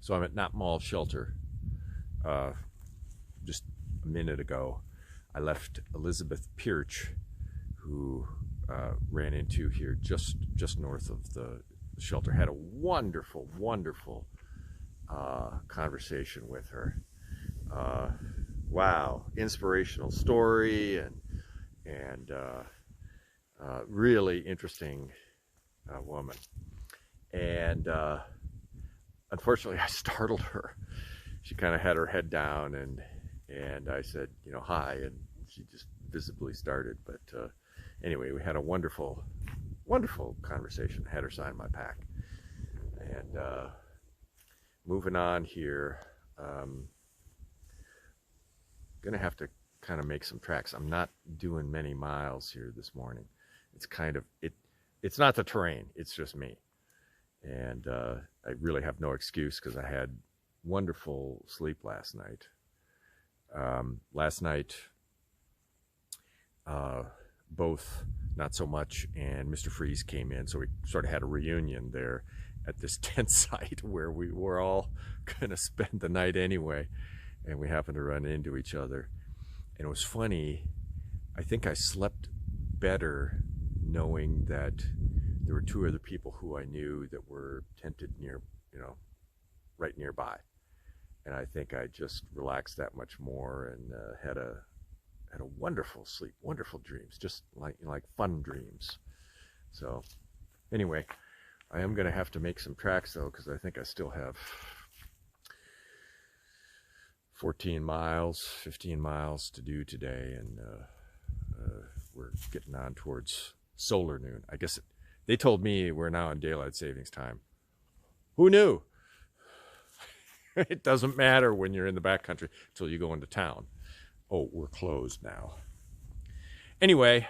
So I'm at Knott Mall Shelter. Just a minute ago, I left Elizabeth Pirch, who ran into here just north of the shelter. Had a wonderful conversation with her. Wow, inspirational story and really interesting woman. And unfortunately, I startled her. She kind of had her head down, and I said, hi, and she just visibly started. But anyway, we had a wonderful conversation. Had her sign my pack. And moving on here, gonna have to kind of make some tracks. I'm not doing many miles here this morning. It's kind of it's not the terrain, it's just me. And I really have no excuse because I had wonderful sleep last night. Last night, both Not So Much and Mr. Freeze came in, so we sort of had a reunion there at this tent site where we were all gonna spend the night anyway, and we happened to run into each other. And it was funny, I think I slept better knowing that there were two other people who I knew that were tented near, right nearby. And I think I just relaxed that much more and had a wonderful sleep, wonderful dreams, just like fun dreams. So anyway, I am going to have to make some tracks though, because I think I still have 15 miles to do today, and we're getting on towards solar noon. I guess they told me we're now in daylight savings time. Who knew? It doesn't matter when you're in the backcountry until you go into town. Oh, we're closed now. Anyway,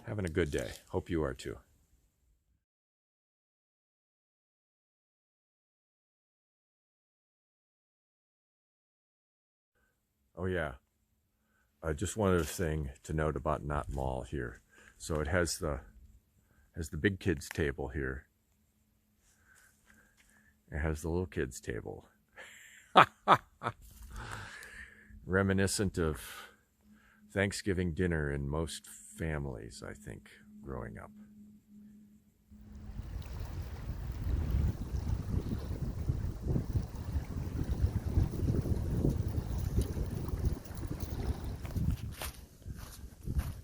having a good day. Hope you are too. Oh yeah, just one other thing to note about Knott Mall here. So it has the big kids table here. It has the little kids table. Reminiscent of Thanksgiving dinner in most families, I think, growing up.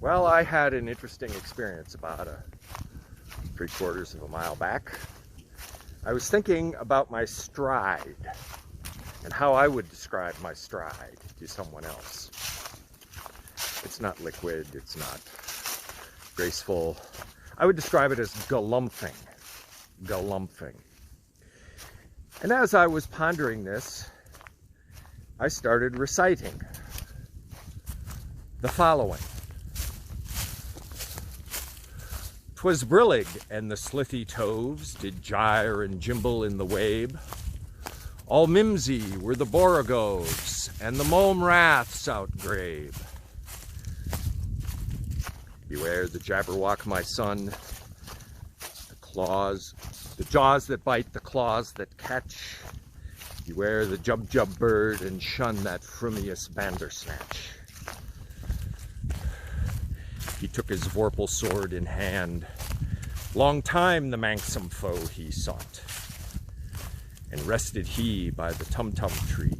Well, I had an interesting experience about 3/4 of a mile back. I was thinking about my stride and how I would describe my stride to someone else. It's not liquid, it's not graceful. I would describe it as galumphing. And as I was pondering this, I started reciting the following. 'Twas brillig, and the slithy toves did gyre and gimble in the wabe. All mimsy were the borogoves, and the mome raths outgrabe. Beware the jabberwock, my son, the jaws that bite, the claws that catch. Beware the jub bird, and shun that frumious bandersnatch. He took his vorpal sword in hand. Long time the manxome foe he sought. And rested he by the tum-tum tree,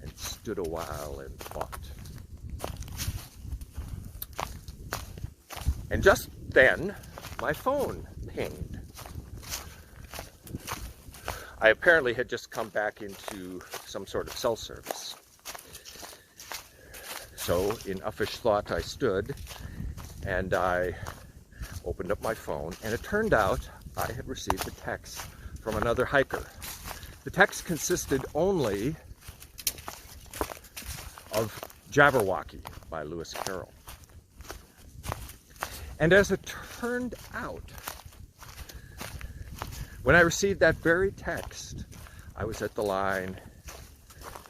and stood a while and thought. And just then, my phone pinged. I apparently had just come back into some sort of cell service. So, in uffish thought, I stood, and I opened up my phone, and it turned out I had received a text from another hiker. The text consisted only of Jabberwocky by Lewis Carroll. And as it turned out, when I received that very text, I was at the line,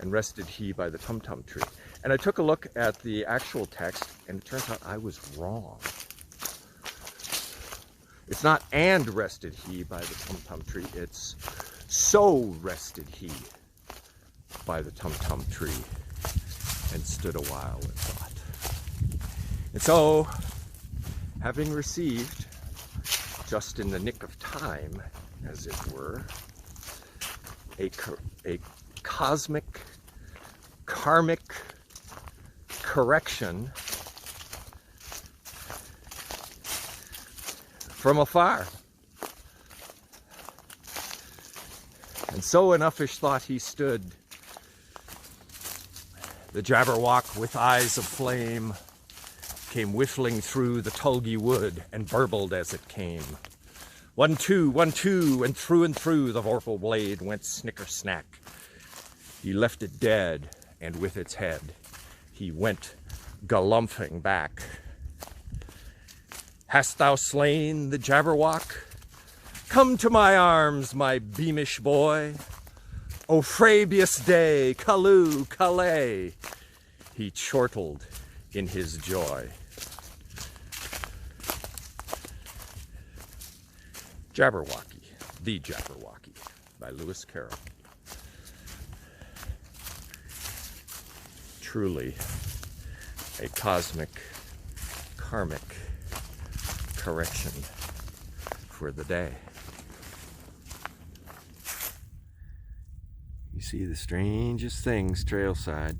and rested he by the tum-tum tree. And I took a look at the actual text, and it turns out I was wrong. It's not "and rested he by the tum-tum tree," it's So rested he by the tum-tum tree and stood a while and thought. And so, having received, just in the nick of time, as it were, a cosmic, karmic correction from afar. And so in uffish thought he stood, the Jabberwock with eyes of flame came whiffling through the tulgey wood and burbled as it came. 1, 2, 1, 2, and through the vorpal blade went snicker-snack. He left it dead, and with its head he went galumphing back. Hast thou slain the Jabberwock? Come to my arms, my beamish boy. O Frabius day, Callooh, Calais, he chortled in his joy. Jabberwocky, The Jabberwocky, by Lewis Carroll. Truly a cosmic, karmic correction for the day. You see the strangest things trailside.